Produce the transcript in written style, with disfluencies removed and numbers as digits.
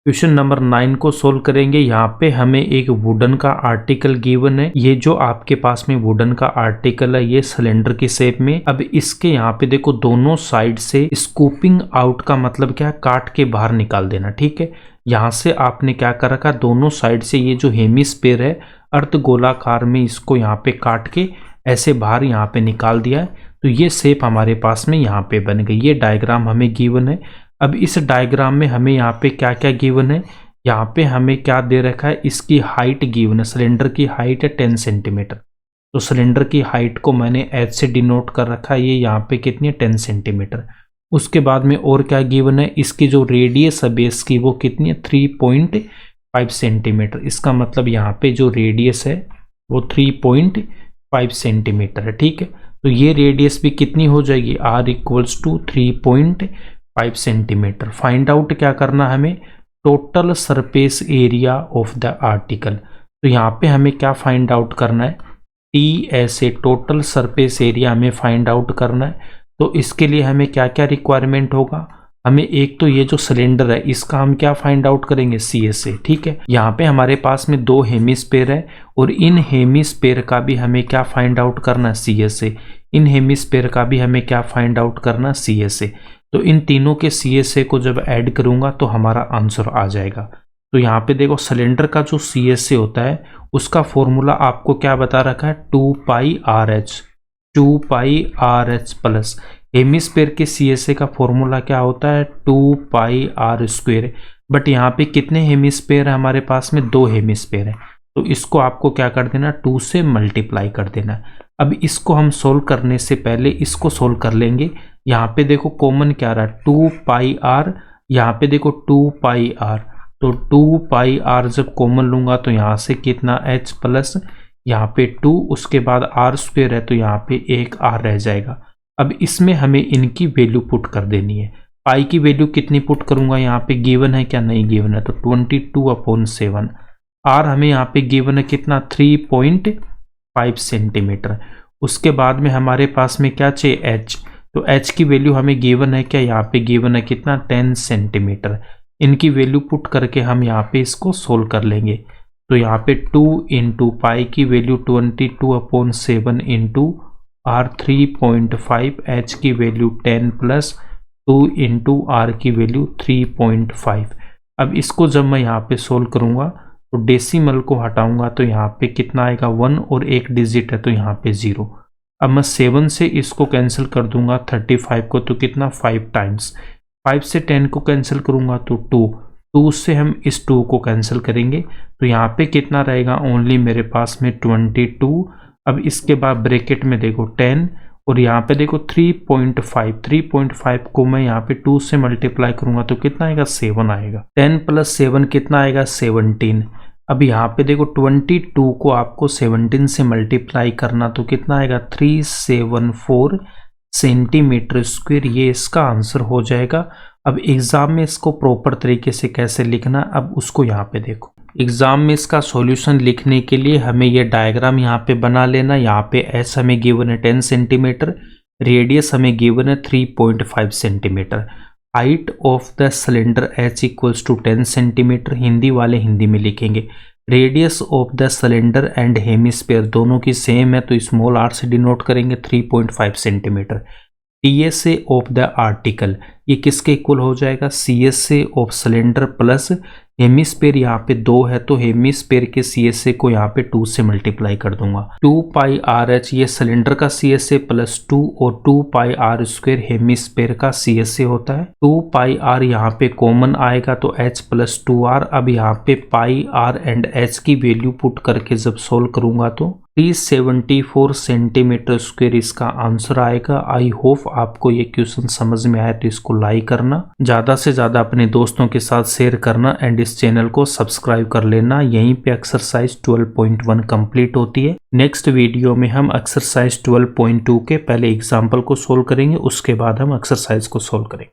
Question number 9 को solve करेंगे। यहाँ पे हमें एक वुडन का आर्टिकल गिवन है। ये जो आपके पास में वुडन का आर्टिकल है ये सिलेंडर की शेप में। अब इसके यहाँ पे देखो दोनों साइड से स्कूपिंग आउट का मतलब क्या है, काट के बाहर निकाल देना। ठीक है, यहाँ से आपने क्या कर रखा, दोनों साइड से ये जो हेमिस्फीयर है अर्ध गोलाकार में इसको यहाँ पे काट के ऐसे बाहर यहाँ पे निकाल दिया है। तो ये शेप हमारे पास में यहाँ पे बन गई। ये डायग्राम हमें गिवन है। अब इस डायग्राम में हमें यहाँ पे क्या क्या गिवन है, यहाँ पे हमें क्या दे रखा है, इसकी हाइट गिवन है। सिलेंडर की हाइट है 10 सेंटीमीटर। तो सिलेंडर की हाइट को मैंने एच से डिनोट कर रखा है। ये यहाँ पे कितनी है, 10 सेंटीमीटर। उसके बाद में और क्या गिवन है, इसकी जो रेडियस है बेस की वो कितनी है, 3.5 सेंटीमीटर। इसका मतलब यहाँ पे जो रेडियस है वो 3.5 सेंटीमीटर है। ठीक है, तो ये रेडियस भी कितनी हो जाएगी, r equals to 3.5 centimetre. Find out क्या करना हमें, total surface area of the article. तो यहाँ पे हमें क्या फाइंड आउट करना है, टी ऐसे टोटल सरफेस एरिया हमें फाइंड आउट करना है। तो इसके लिए हमें क्या क्या रिक्वायरमेंट होगा, हमें एक तो ये जो सिलेंडर है इसका हम क्या फाइंड आउट करेंगे, सी एस ए। ठीक है, यहाँ पे हमारे पास में दो हेमिस्फीयर है और इन हेमिस्फीयर का भी हमें क्या फाइंड आउट करना, C S A. In hemisphere का भी हमें क्या फाइंड आउट करना, सी एस ए। तो इन तीनों के सी एस ए को जब ऐड करूंगा तो हमारा आंसर आ जाएगा। तो यहाँ पे देखो सिलेंडर का जो सी एस ए होता है उसका फॉर्मूला आपको क्या बता रखा है, 2πRh। 2πRh प्लस हेमिस्फीयर के सी एस ए का फॉर्मूला क्या होता है, 2πr²। बट यहाँ पे कितने हेमिस्फीयर है हमारे पास में, दो हेमिस्फीयर है। तो इसको आपको क्या कर देना, 2 से मल्टीप्लाई कर देना। अब इसको हम सोल्व करने से पहले इसको सोल्व कर लेंगे। यहाँ पे देखो कॉमन क्या रहा है, 2πr। यहाँ पे देखो 2πr, तो 2πr जब कॉमन लूंगा तो यहाँ से कितना h प्लस यहाँ पे 2, उसके बाद r² है तो यहाँ पे एक r रह जाएगा। अब इसमें हमें इनकी वैल्यू पुट कर देनी है। पाई की वैल्यू कितनी पुट करूंगा, यहाँ पे गिवन है क्या, नहीं गिवन है, तो 22/7। r हमें यहाँ पे गिवन है कितना, 3.5 सेंटीमीटर। उसके बाद में हमारे पास में क्या चाहिए, h। तो h की वैल्यू हमें गिवन है क्या, यहाँ पे गिवन है कितना, 10 सेंटीमीटर। इनकी वैल्यू पुट करके हम यहाँ पे इसको सोल्व कर लेंगे। तो यहाँ पे 2 इंटू पाई की वैल्यू 22/7 इंटू r 3.5, h की वैल्यू 10 प्लस 2 इंटू r की वैल्यू 3.5। अब इसको जब मैं यहाँ पे सोल्व करूँगा तो डेसिमल को हटाऊंगा तो यहाँ पे कितना आएगा, 1 और एक डिजिट है तो यहाँ पे 0। अब मैं 7 से इसको कैंसिल कर दूंगा 35 को, तो कितना 5 टाइम्स। 5 से 10 को कैंसिल करूंगा तो 2 से हम इस 2 को कैंसिल करेंगे तो यहाँ पे कितना रहेगा, ओनली मेरे पास में 22। अब इसके बाद ब्रैकेट में देखो 10 और यहाँ पे देखो 3.5 को मैं यहाँ पे 2 से मल्टीप्लाई करूंगा तो कितना आएगा, 7 आएगा। 10 प्लस 7 कितना आएगा, 17। अब यहाँ पे देखो 22 को आपको 17 से मल्टीप्लाई करना तो कितना आएगा, 374 सेंटीमीटर स्क्वायर। ये इसका आंसर हो जाएगा। अब एग्जाम में इसको प्रॉपर तरीके से कैसे लिखना, अब उसको यहाँ पे देखो। एग्जाम में इसका सॉल्यूशन लिखने के लिए हमें ये डायग्राम यहाँ पे बना लेना। यहाँ पे एस हमें गिवन है 10 सेंटीमीटर, रेडियस हमें गिवन है 3.5 centimetre, height of the cylinder h equals to 10 centimetre. Hindi वाले हिंदी में लिखेंगे। Radius of the cylinder and hemisphere दोनों की सेम है तो स्मॉल r से डिनोट करेंगे 3.5 centimetre. TSA of the article ये किसके इक्वल हो जाएगा, CSA of cylinder plus hemisphere यहाँ पे 2 है तो हेमिस्फीयर के CSA को यहाँ पे 2 से मल्टीप्लाई कर दूंगा। 2πRh ये सिलेंडर का CSA प्लस 2 और 2πr² हेमिस्फीयर का CSA होता है। 2πr यहाँ पे कॉमन आएगा तो h प्लस 2r। अब यहाँ पे पाई r एंड h की वैल्यू पुट करके जब सोल्व करूंगा तो 374 सेंटीमीटर स्क्वायर इसका आंसर आएगा। आई होप आपको ये क्वेश्चन समझ में आया तो इसको लाइक करना, ज़्यादा से ज़्यादा अपने दोस्तों के साथ शेयर करना एंड इस चैनल को सब्सक्राइब कर लेना। यहीं पे एक्सरसाइज 12.1 कंप्लीट होती है। नेक्स्ट वीडियो में हम एक्सरसाइज 12.2 के पहले एग्जाम्पल को सोल्व करेंगे, उसके बाद हम एक्सरसाइज को सोल्व करेंगे।